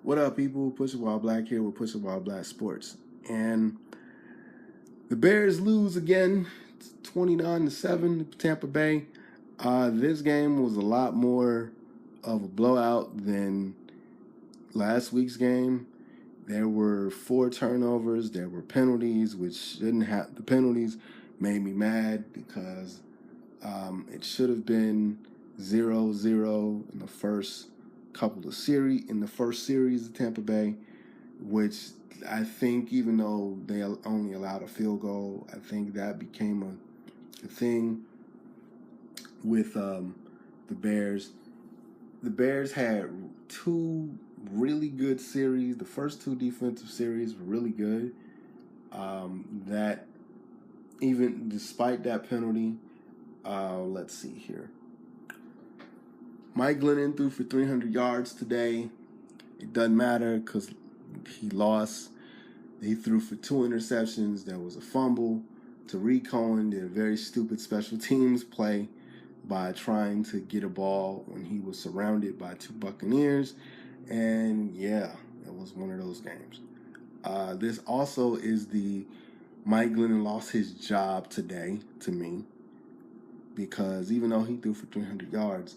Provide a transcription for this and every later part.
What up, people? Push While Black here with Push While Black Sports. And the Bears lose again, 29-7 to Tampa Bay. This game was a lot more of a blowout than last week's game. There were 4 turnovers. There were penalties, which shouldn't have. The penalties made me mad because it should have been 0-0 in the first couple of series. In the first series of Tampa Bay, which I think, even though they only allowed a field goal, I think that became a thing with the Bears. The Bears had 2 really good series. The first 2 defensive series were really good. That even despite that penalty, let's see here. Mike Glennon threw for 300 yards today. It doesn't matter because he lost. He threw for 2 interceptions. There was a fumble. Tariq Cohen did a very stupid special teams play by trying to get a ball when he was surrounded by 2 Buccaneers. And yeah, it was one of those games. This also is the Mike Glennon lost his job today to me, because even though he threw for 300 yards,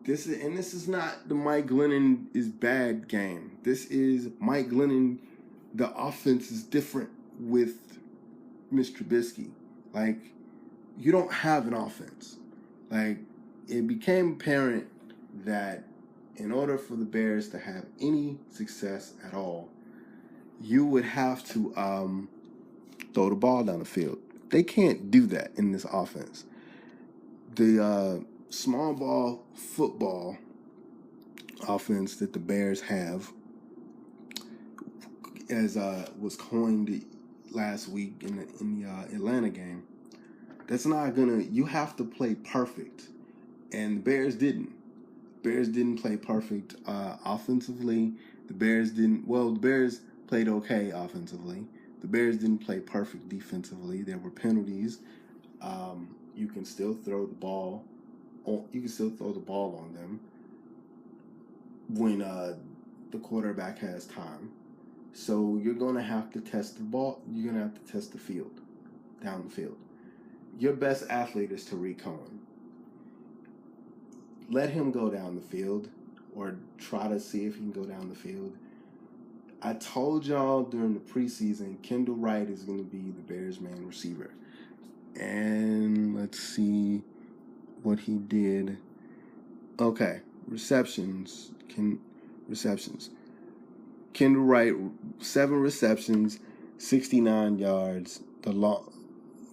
this is not the Mike Glennon is bad game. This is Mike Glennon. The offense is different with Mr. Biscay. Like, you don't have an offense. Like, it became apparent that in order for the Bears to have any success at all, you would have to throw the ball down the field. They can't do that in this offense. The small ball football offense that the Bears have, as was coined last week in the Atlanta game, that's not gonna. You have to play perfect, and the Bears didn't. Bears didn't play perfect offensively. The Bears didn't. Well, the Bears played okay offensively. The Bears didn't play perfect defensively. There were penalties. You can still throw the ball. You can still throw the ball on them when the quarterback has time. So you're going to have to test the ball. You're going to have to test the field, down the field. Your best athlete is Tariq Cohen. Let him go down the field, or try to see if he can go down the field. I told y'all during the preseason, Kendall Wright is going to be the Bears' main receiver. And let's see what he did. Okay, receptions. Kendall Wright, 7 receptions, 69 yards. The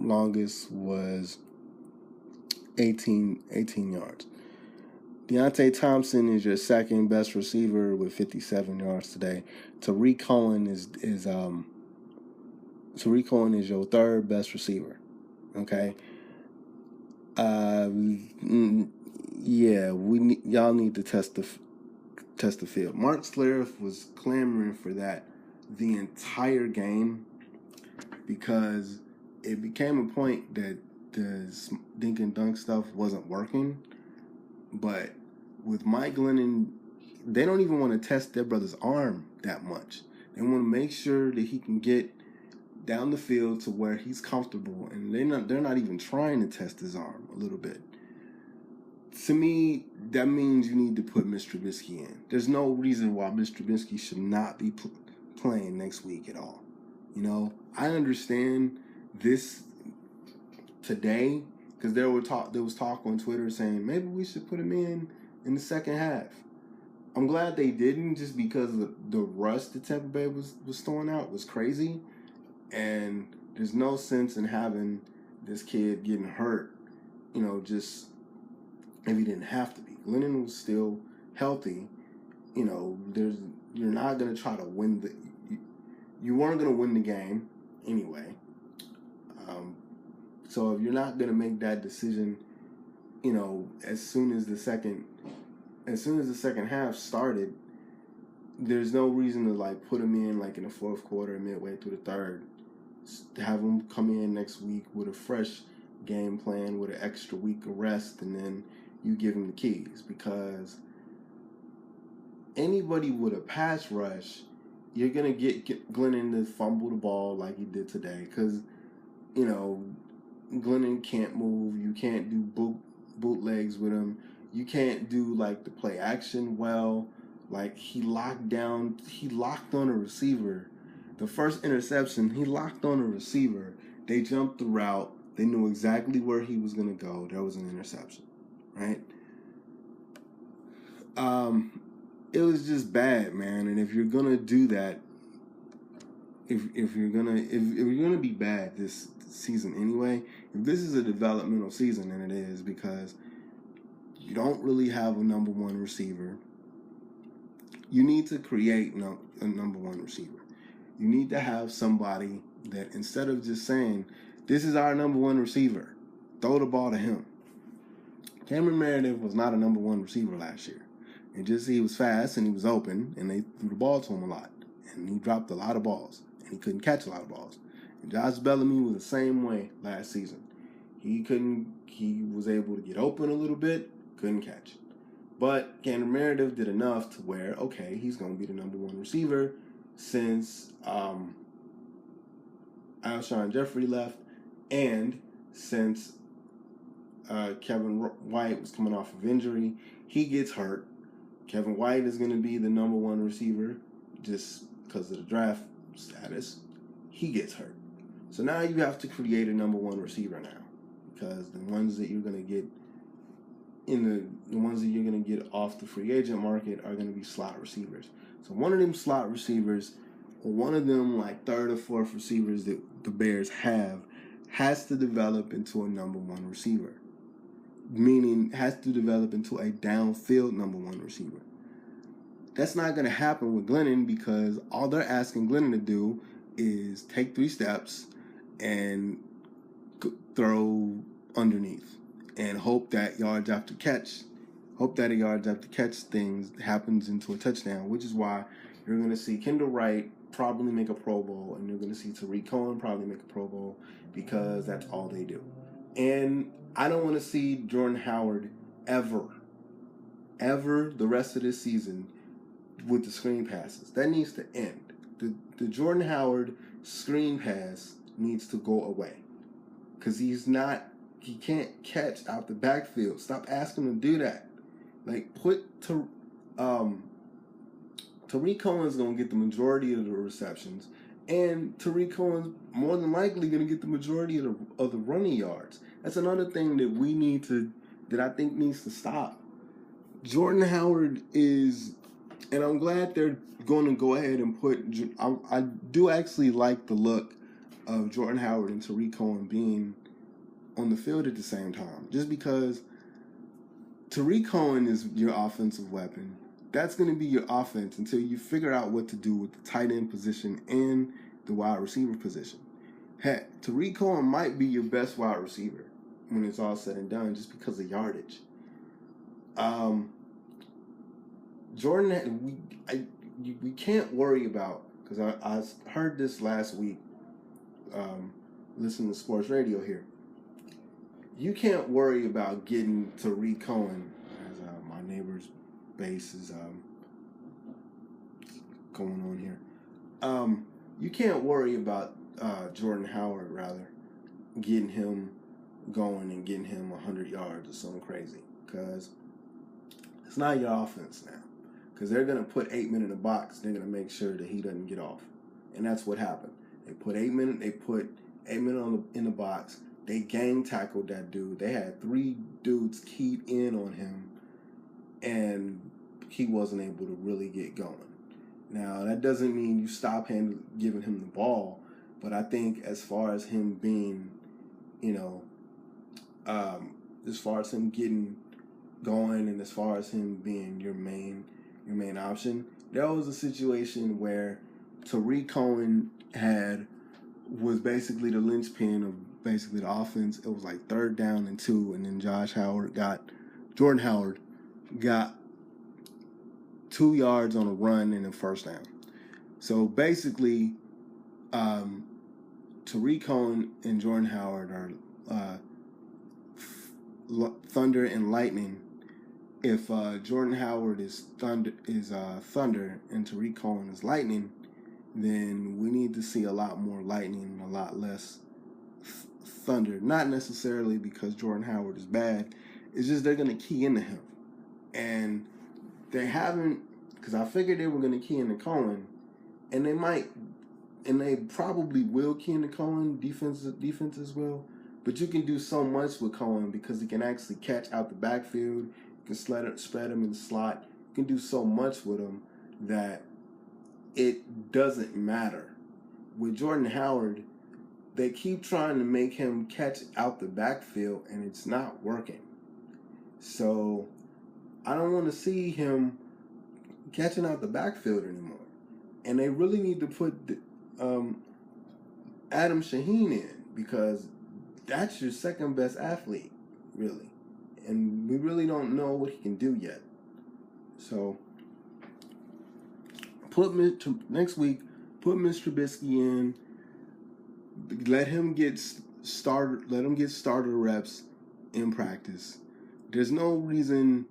longest was 18 yards. Deontay Thompson is your second best receiver with 57 yards today. Tariq Cohen is your third best receiver. Okay. Yeah, y'all need to test the field. Mark Schlereth was clamoring for that the entire game, because it became a point that the dink and dunk stuff wasn't working. But with Mike Glennon, they don't even want to test their brother's arm that much. They want to make sure that he can get down the field to where he's comfortable, and they're not even trying to test his arm a little bit. To me, that means you need to put Mr. Biscay in. There's no reason why Mr. Biscay should not be playing next week at all. You know, I understand this today, because there was talk on Twitter saying maybe we should put him in the second half. I'm glad they didn't, just because the rust that Tampa Bay was throwing out was crazy, and there's no sense in having this kid getting hurt, just if he didn't have to be. Glennon was still healthy. You're not going to try to win you weren't going to win the game anyway. So if you're not going to make that decision, as soon as the second half started, there's no reason to put him in in the fourth quarter, midway through the third. Have him come in next week with a fresh game plan, with an extra week of rest, and then you give him the keys, because anybody with a pass rush, you're going to get Glennon to fumble the ball like he did today because, you know, Glennon can't move. You can't do bootlegs with him. You can't do like the play action well. Like he locked on a receiver. The first interception, he locked on a receiver. They jumped the route. They knew exactly where he was going to go. There was an interception, right? It was just bad, man. And if you're gonna do that, if you're gonna be bad this season anyway, if this is a developmental season, and it is because you don't really have a number one receiver, you need to create a number one receiver. You need to have somebody that instead of just saying, "This is our number one receiver," throw the ball to him. Cameron Meredith was not a number one receiver last year. And just he was fast and he was open, and they threw the ball to him a lot. And he dropped a lot of balls, and he couldn't catch a lot of balls. And Josh Bellamy was the same way last season. He was able to get open a little bit, couldn't catch. But Cameron Meredith did enough to where, okay, he's going to be the number one receiver since Alshon Jeffrey left, and since Kevin White was coming off of injury. He gets hurt. Kevin White is going to be the number one receiver just because of the draft status. He gets hurt. So now you have to create a number one receiver now, because the ones that you're going to get the ones that you're going to get off the free agent market are going to be slot receivers. So one of them slot receivers, or one of them like third or fourth receivers that the Bears have, has to develop into a number one receiver. Meaning has to develop into a downfield number one receiver. That's not going to happen with Glennon, because all they're asking Glennon to do is take 3 steps and throw underneath and hope that a yards after catch things happens into a touchdown, which is why you're going to see Kendall Wright probably make a Pro Bowl, and you're going to see Tariq Cohen probably make a Pro Bowl, because that's all they do. And I don't want to see Jordan Howard ever the rest of this season with the screen passes. That needs to end. The Jordan Howard screen pass needs to go away, because he can't catch out the backfield. Stop asking him to do that. Like, Tariq Cohen's going to get the majority of the receptions, and Tariq Cohen's more than likely going to get the majority of the running yards. That's another thing that I think needs to stop. Jordan Howard is, and I'm glad they're going to go ahead and I do actually like the look of Jordan Howard and Tariq Cohen being on the field at the same time, just because Tariq Cohen is your offensive weapon. That's going to be your offense until you figure out what to do with the tight end position and the wide receiver position. Heck, Tariq Cohen might be your best wide receiver when it's all said and done, just because of yardage. Jordan, we can't worry about, because I heard this last week, listening to sports radio here. You can't worry about getting Tariq Cohen, as my neighbor's base is going on here. You can't worry about Jordan Howard, rather, getting him going and getting him 100 yards or something crazy, because it's not your offense now. Because they're going to put 8 men in the box. They're going to make sure that he doesn't get off. And that's what happened. They put 8 men in the box. They gang tackled that dude. They had 3 dudes keyed in on him, and he wasn't able to really get going. Now, that doesn't mean you stop giving him the ball, but I think as far as him being, as far as him getting going, and as far as him being your main option, there was a situation where Tariq Cohen was basically the linchpin of basically the offense. It was like 3rd down and 2, and then Jordan Howard got 2 yards on a run and a 1st down. So basically, Tariq Cohen and Jordan Howard are thunder and lightning if Jordan Howard is Thunder and Tariq Cohen is Lightning, then we need to see a lot more Lightning and a lot less Thunder. Not necessarily because Jordan Howard is bad. It's just they're going to key into him. And they haven't, because I figured they were going to key into Cohen, and they might, and they probably will key into Cohen, defense as well. But you can do so much with Cohen because he can actually catch out the backfield. You can spread him in the slot. You can do so much with him that it doesn't matter. With Jordan Howard, they keep trying to make him catch out the backfield, and it's not working. So I don't want to see him catching out the backfield anymore. And they really need to put Adam Shaheen in, because that's your second best athlete, really. And we really don't know what he can do yet. So next week, put Mr. Biscay in. Let him get starter reps in practice. There's no reason.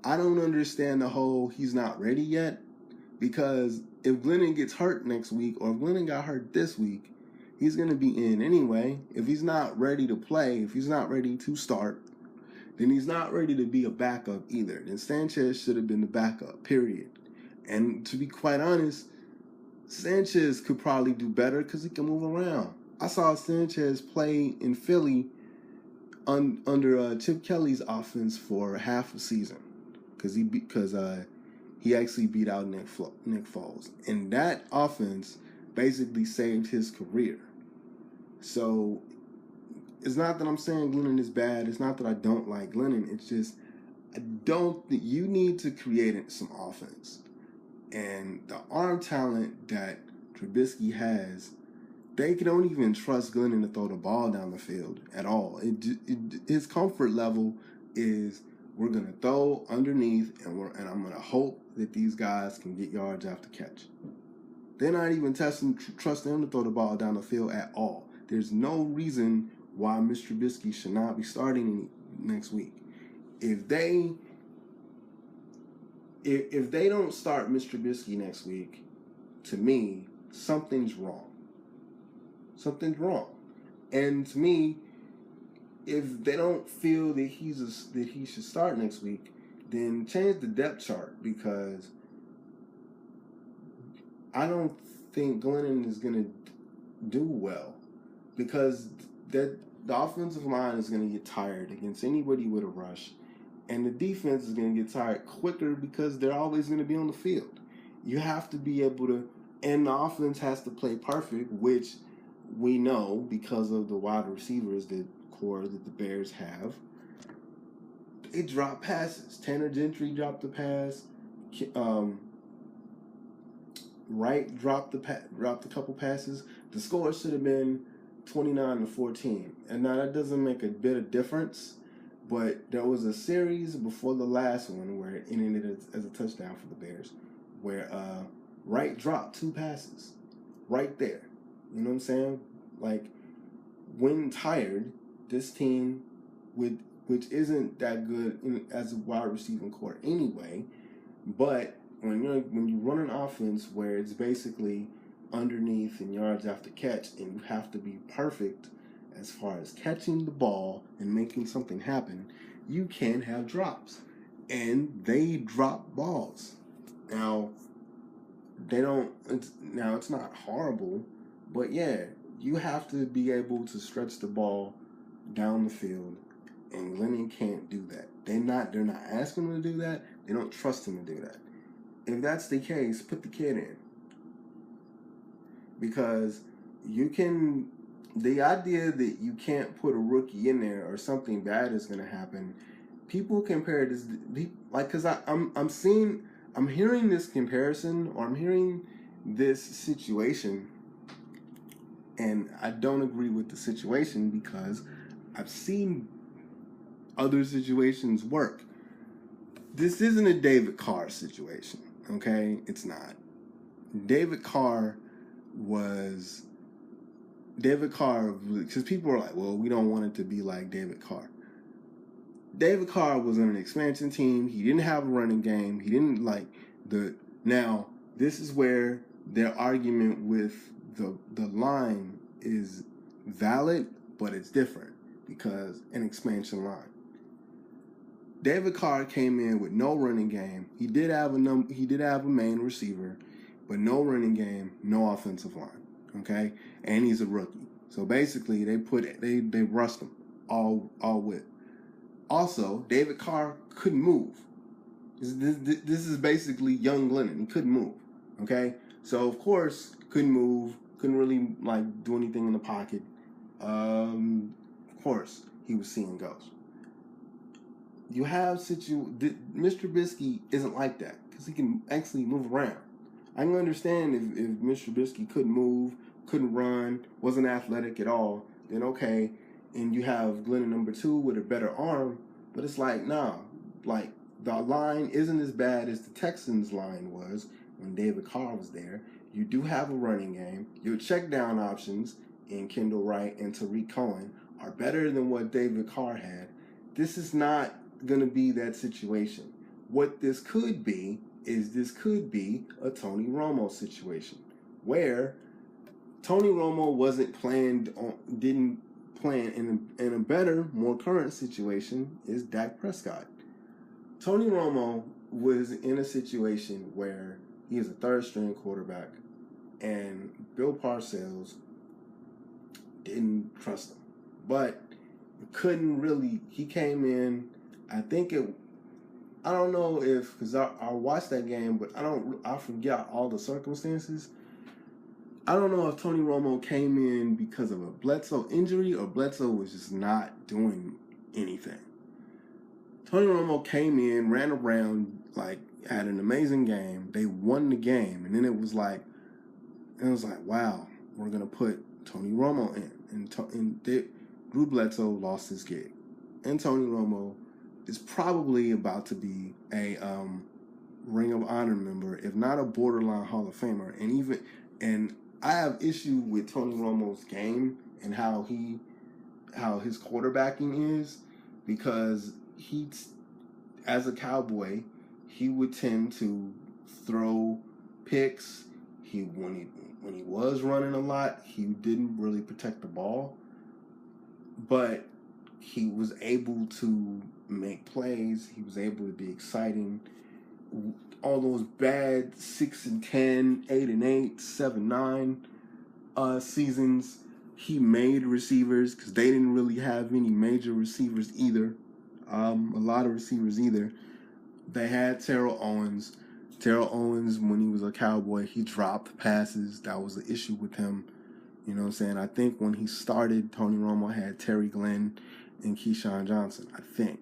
I don't understand the whole he's not ready yet, because if Glennon gets hurt next week, or if Glennon got hurt this week, he's going to be in anyway. If he's not ready to play, if he's not ready to start, then he's not ready to be a backup either. Then Sanchez should have been the backup, period. And to be quite honest, Sanchez could probably do better because he can move around. I saw Sanchez play in Philly under Chip Kelly's offense for half a season, because he actually beat out Nick Foles, and that offense basically saved his career. So it's not that I'm saying Glennon is bad. It's not that I don't like Glennon. It's just you need to create some offense. And the arm talent that Trubisky has, they don't even trust Glennon to throw the ball down the field at all. His comfort level is, we're going to throw underneath, and I'm going to hope that these guys can get yards after catch. They're not even trusting him to throw the ball down the field at all. There's no reason why Mr. Biscay should not be starting next week. If they don't start Mr. Biscay next week, to me, something's wrong. Something's wrong. And to me, if they don't feel that he should start next week, then change the depth chart, because I don't think Glennon is going to do well, because the offensive line is going to get tired against anybody with a rush, and the defense is going to get tired quicker because they're always going to be on the field. You have to be able to, and the offense has to play perfect, which we know because of the wide receivers core that the Bears have. They drop passes. Tanner Gentry dropped the pass. Wright dropped a couple passes. The score should have been 29-14. And now that doesn't make a bit of difference, but there was a series before the last one where it ended as a touchdown for the Bears, where Wright dropped 2 passes right there. You know what I'm saying? Like, when tired, this team, which isn't that good as a wide receiving core anyway, but when you run an offense where it's basically underneath and yards after catch, and you have to be perfect as far as catching the ball and making something happen, you can have drops. And they drop balls. Now, it's not horrible, but yeah, you have to be able to stretch the ball down the field, and Glennon can't do that. They're not asking him to do that. They don't trust him to do that. If that's the case, put the kid in. Because the idea that you can't put a rookie in there or something bad is going to happen, people compare this, because I'm hearing this comparison, or I'm hearing this situation, and I don't agree with the situation because I've seen other situations work. This isn't a David Carr situation, okay? It's not. David Carr, because people are like, well, we don't want it to be like David Carr. David Carr was on an expansion team. He didn't have a running game. He didn't like the. Now, this is where their argument with the line is valid, but it's different because an expansion line. David Carr came in with no running game. He did have a main receiver, but no running game, no offensive line. Okay, and he's a rookie. So basically, they rushed him all with. Also, David Carr couldn't move. This is basically young Glennon. He couldn't move. Okay, so of course couldn't move. Couldn't really like do anything in the pocket. Of course he was seeing ghosts. You have Mr. Biscay isn't like that because he can actually move around. I can understand if Mr. Biscay couldn't move, couldn't run, wasn't athletic at all, then okay. And you have Glennon number 2 with a better arm, but it's like, nah, like the line isn't as bad as the Texans line was when David Carr was there. You do have a running game. Your check down options in Kendall Wright and Tariq Cohen are better than what David Carr had. This is not going to be that situation. What this could be is a Tony Romo situation where Tony Romo didn't plan in a better, more current situation is Dak Prescott. Tony Romo was in a situation where he is a third string quarterback and Bill Parcells didn't trust him. But he came in, I don't know if, because I watched that game, but I forget all the circumstances. I don't know if Tony Romo came in because of a Bledsoe injury or Bledsoe was just not doing anything. Tony Romo came in, ran around, like, had an amazing game. They won the game. And then it was like, wow, we're going to put Tony Romo in. And Drew Bledsoe lost his gig. And Tony Romo is probably about to be a Ring of Honor member, if not a borderline Hall of Famer. And I have issue with Tony Romo's game and how his quarterbacking is, because as a Cowboy, he would tend to throw picks. When he was running a lot, he didn't really protect the ball, but he was able to make plays. He was able to be exciting. All those bad 6-10, 8-8, 7-9 seasons, he made receivers because they didn't really have any major receivers either. A lot of receivers either. They had Terrell Owens. Terrell Owens, when he was a Cowboy, he dropped passes. That was the issue with him. You know what I'm saying? I think when he started, Tony Romo had Terry Glenn and Keyshawn Johnson, I think.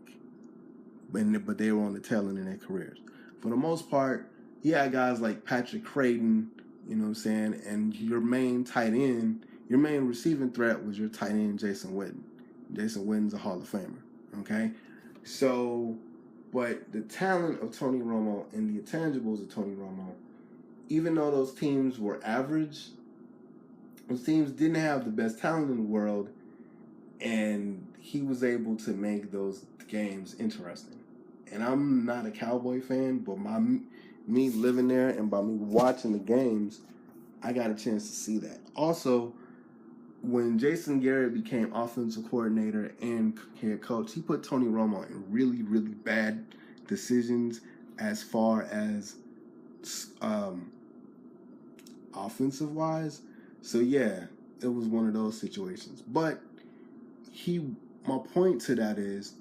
But they were on the tail end of their careers. For the most part, he had guys like Patrick Creighton, you know what I'm saying? And your main tight end, your main receiving threat was your tight end, Jason Witten. Jason Witten's a Hall of Famer, okay? So, but the talent of Tony Romo and the intangibles of Tony Romo, even though those teams were average, those teams didn't have the best talent in the world, and he was able to make those games interesting. And I'm not a Cowboy fan, but me living there and by me watching the games, I got a chance to see that. Also, when Jason Garrett became offensive coordinator and head coach, he put Tony Romo in really, really bad decisions as far as offensive-wise. So, yeah, it was one of those situations. But my point to that is,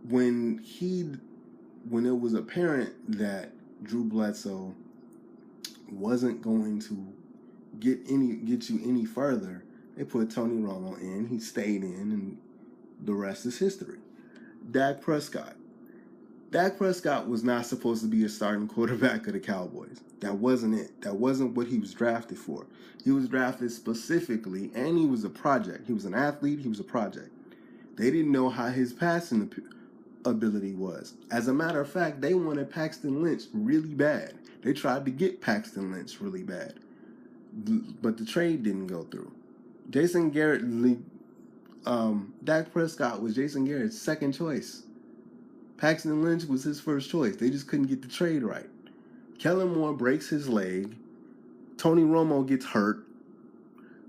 when it was apparent that Drew Bledsoe wasn't going to get you any further, they put Tony Romo in. He stayed in, and the rest is history. Dak Prescott was not supposed to be a starting quarterback of the Cowboys. That wasn't it. That wasn't what he was drafted for. He was drafted specifically, and he was a project. He was an athlete. He was a project. They didn't know how his passing ability was. As a matter of fact, they wanted Paxton Lynch really bad. They tried to get Paxton Lynch really bad, but the trade didn't go through. Jason Garrett Dak Prescott was Jason Garrett's second choice. Paxton Lynch was his first choice. They just couldn't get the trade right. Kellen Moore breaks his leg. Tony Romo gets hurt.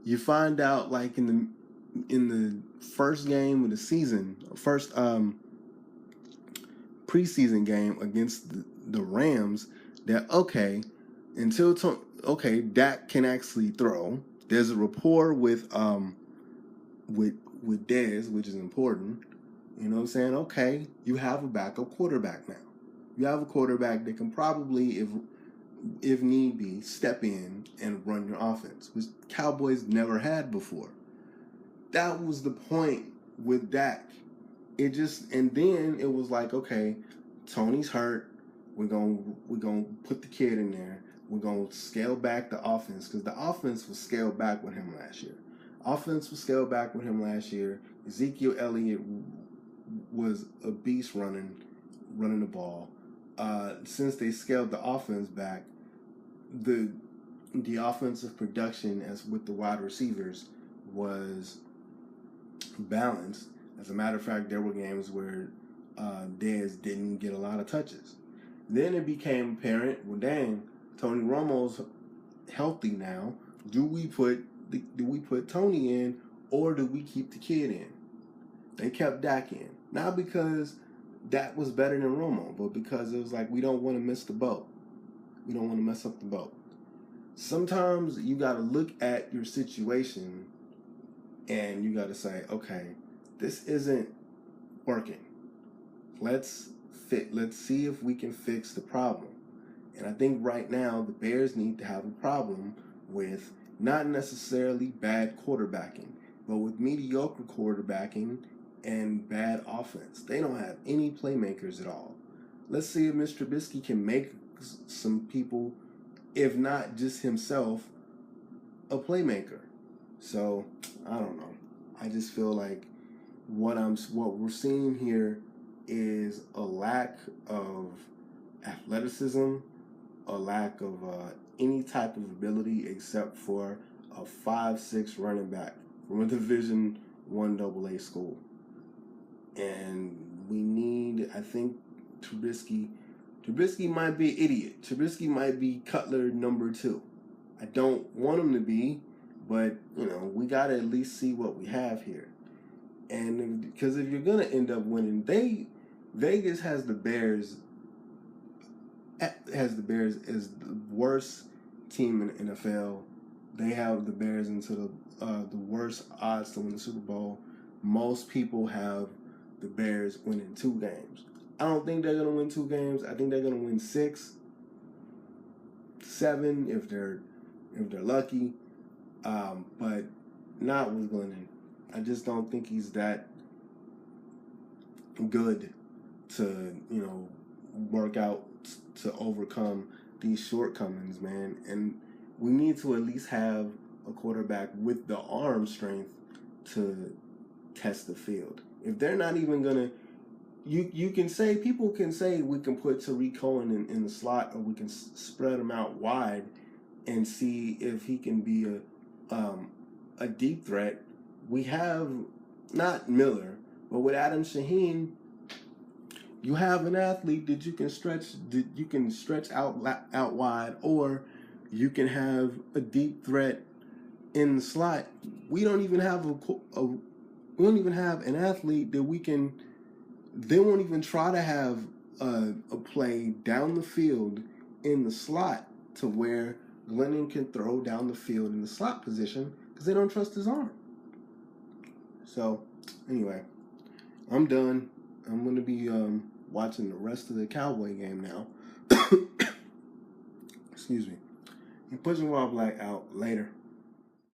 You find out like in the first game of the season, first preseason game against the Rams, that Dak can actually throw. There's a rapport with Dez, which is important. You know what I'm saying? Okay, you have a backup quarterback now. You have a quarterback that can probably, if need be, step in and run your offense, which Cowboys never had before. That was the point with Dak. And then it was like, okay, Tony's hurt. We're gonna put the kid in there. We're gonna scale back the offense because the offense was scaled back with him last year. Ezekiel Elliott was a beast running the ball. Since they scaled the offense back, the offensive production as with the wide receivers was balanced. As a matter of fact, there were games where Dez didn't get a lot of touches. Then it became apparent, well, dang, Tony Romo's healthy now. Do we put Tony in, or do we keep the kid in? They kept Dak in, not because Dak was better than Romo, but because it was like we don't want to miss the boat. We don't want to mess up the boat. Sometimes you got to look at your situation and you got to say, okay, this isn't working. Let's see if we can fix the problem. And I think right now the Bears need to have a problem with not necessarily bad quarterbacking, but with mediocre quarterbacking and bad offense. They don't have any playmakers at all. Let's see if Mr. Biscay can make some people, if not just himself, a playmaker. So I don't know. I just feel like what we're seeing here is a lack of athleticism, a lack of any type of ability except for a 5'6" running back from a Division I AA school. And we need, I think, Trubisky might be an idiot. Trubisky might be Cutler number 2. I don't want him to be, but we got to at least see what we have here. And because if you're gonna end up winning, Vegas has the Bears as the worst team in the NFL. They have the Bears into the worst odds to win the Super Bowl. Most people have the Bears winning 2 games. I don't think they're gonna win 2 games. I think they're gonna win 6, 7 if they're lucky. But not with Glennon. I just don't think he's that good to work out to overcome these shortcomings, man. And we need to at least have a quarterback with the arm strength to test the field. If they're not even gonna, people can say we can put Tariq Cohen in the slot, or we can spread him out wide and see if he can be a deep threat. We have not Miller, but with Adam Shaheen, you have an athlete that you can stretch out wide, or you can have a deep threat in the slot. We don't even have an athlete that we can. They won't even try to have a play down the field in the slot to where Glennon can throw down the field in the slot position because they don't trust his arm. So, anyway, I'm done. I'm going to be watching the rest of the Cowboy game now. Excuse me. And Pushing Raw Black out later.